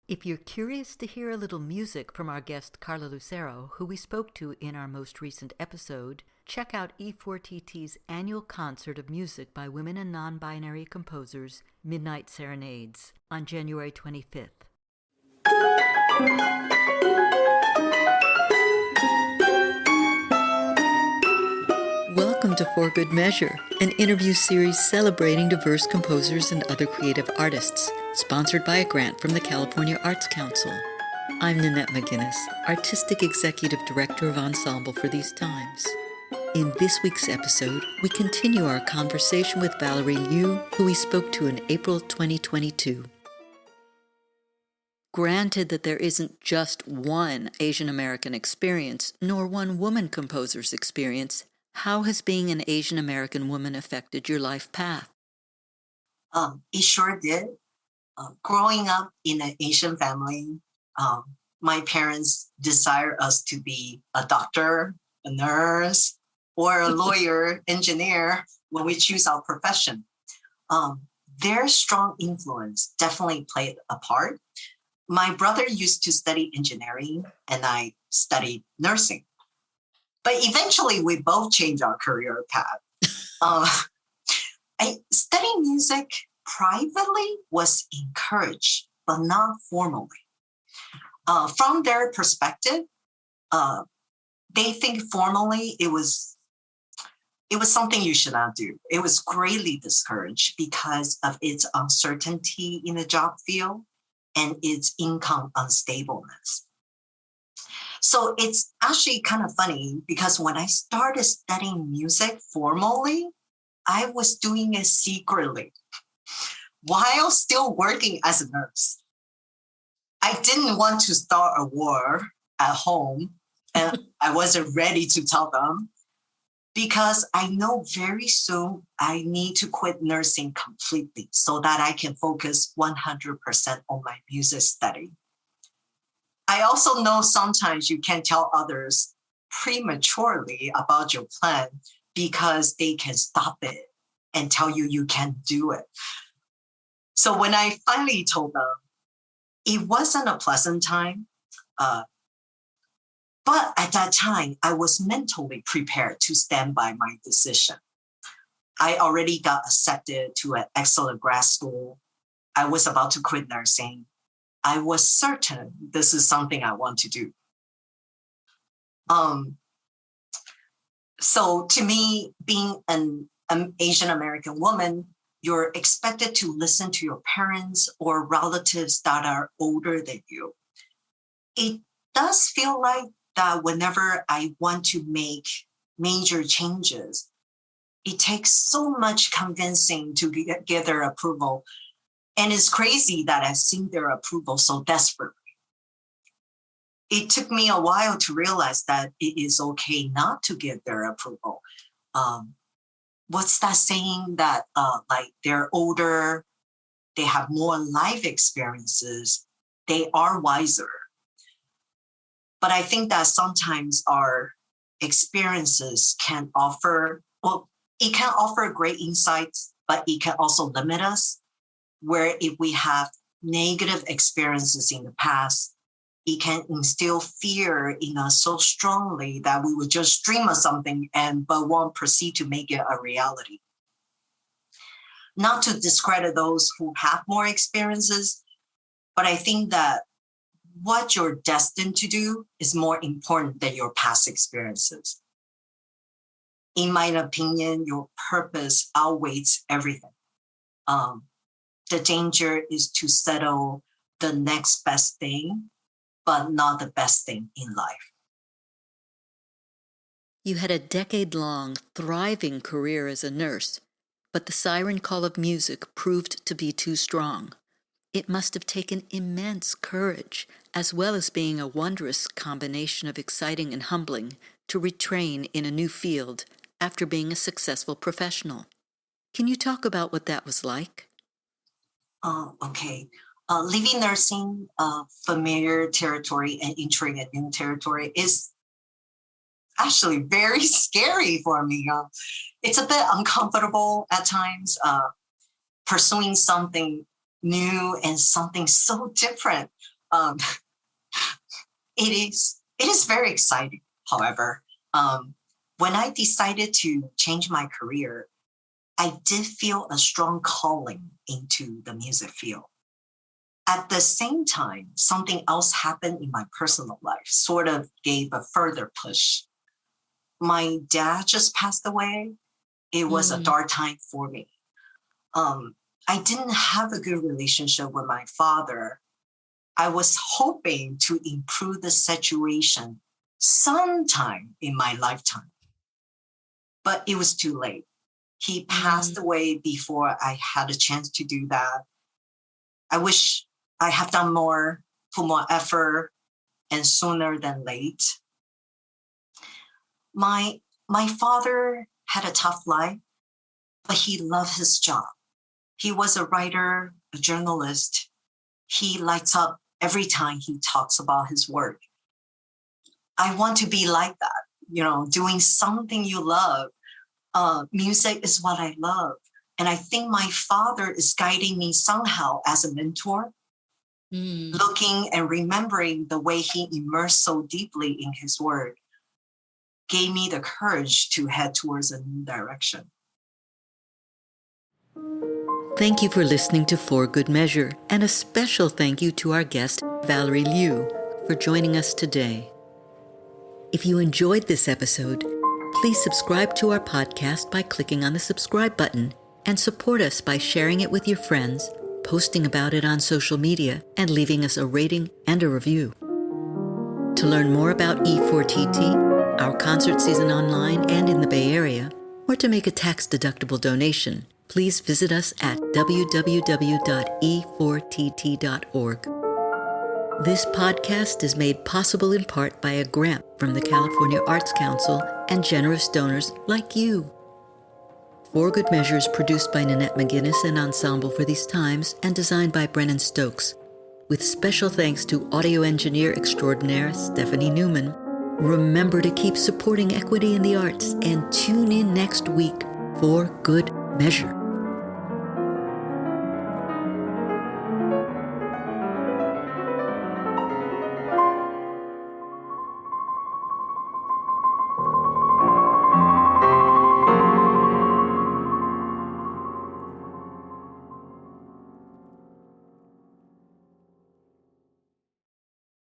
If you're curious to hear a little music from our guest Carla Lucero, who we spoke to in our most recent episode, check out E4TT's annual concert of music by women and non-binary composers, Midnight Serenades, on January 25th. Welcome to For Good Measure, an interview series celebrating diverse composers and other creative artists, sponsored by a grant from the California Arts Council. I'm Nanette McGuinness, Artistic Executive Director of Ensemble for these times. In this week's episode, we continue our conversation with Valerie Liu, who we spoke to in April 2022. Granted that there isn't just one Asian American experience, nor one woman composer's experience, how has being an Asian American woman affected your life path? It sure did. Growing up in an Asian family, my parents desire us to be a doctor, a nurse, or a lawyer, engineer when we choose our profession. Their strong influence definitely played a part. My brother used to study engineering and I studied nursing. But eventually we both changed our career path. Studying music privately was encouraged, but not formally. From their perspective, they think formally it was something you should not do. It was greatly discouraged because of its uncertainty in the job field and its income unstableness. So it's actually kind of funny because when I started studying music formally, I was doing it secretly while still working as a nurse. I didn't want to start a war at home, and I wasn't ready to tell them because I know very soon I need to quit nursing completely so that I can focus 100% on my music study. I also know sometimes you can tell others prematurely about your plan because they can stop it and tell you you can't do it. So when I finally told them, it wasn't a pleasant time, but at that time, I was mentally prepared to stand by my decision. I already got accepted to an excellent grad school. I was about to quit nursing. I was certain this is something I want to do. So to me, being an Asian American woman, you're expected to listen to your parents or relatives that are older than you. It does feel like that whenever I want to make major changes, it takes so much convincing to get their approval. And it's crazy that I've seen their approval so desperately. It took me a while to realize that it is okay not to get their approval. What's that saying that like they're older, they have more life experiences, they are wiser. But I think that sometimes our experiences can offer, it can offer great insights, but it can also limit us. Where if we have negative experiences in the past, it can instill fear in us so strongly that we would just dream of something but won't proceed to make it a reality. Not to discredit those who have more experiences, but I think that what you're destined to do is more important than your past experiences. In my opinion, your purpose outweighs everything. The danger is to settle the next best thing, but not the best thing in life. You had a decade-long, thriving career as a nurse, but the siren call of music proved to be too strong. It must have taken immense courage, as well as being a wondrous combination of exciting and humbling, to retrain in a new field after being a successful professional. Can you talk about what that was like? Okay. Leaving nursing, familiar territory, and entering a new territory is actually very scary for me. It's a bit uncomfortable at times, pursuing something new and something so different. Um, it is very exciting, however. When I decided to change my career, I did feel a strong calling into the music field. At the same time, something else happened in my personal life, sort of gave a further push. My dad just passed away. It was a dark time for me. I didn't have a good relationship with my father. I was hoping to improve the situation sometime in my lifetime, but it was too late. He passed away before I had a chance to do that. I wish I have done more, put more effort, and sooner than late. My father had a tough life, but he loved his job. He was a writer, a journalist. He lights up every time he talks about his work. I want to be like that, doing something you love. Music is what I love. And I think my father is guiding me somehow as a mentor, looking and remembering the way he immersed so deeply in his work, gave me the courage to head towards a new direction. Thank you for listening to For Good Measure, and a special thank you to our guest, Valerie Liu, for joining us today. If you enjoyed this episode, please subscribe to our podcast by clicking on the subscribe button, and support us by sharing it with your friends, posting about it on social media, and leaving us a rating and a review. To learn more about E4TT, our concert season online and in the Bay Area, or to make a tax-deductible donation, please visit us at www.e4tt.org. This podcast is made possible in part by a grant from the California Arts Council and generous donors like you. For Good Measure is produced by Nanette McGuinness and Ensemble for These Times and designed by Brennan Stokes, with special thanks to audio engineer extraordinaire Stephanie Neumann. Remember to keep supporting equity in the arts and tune in next week for Good Measure.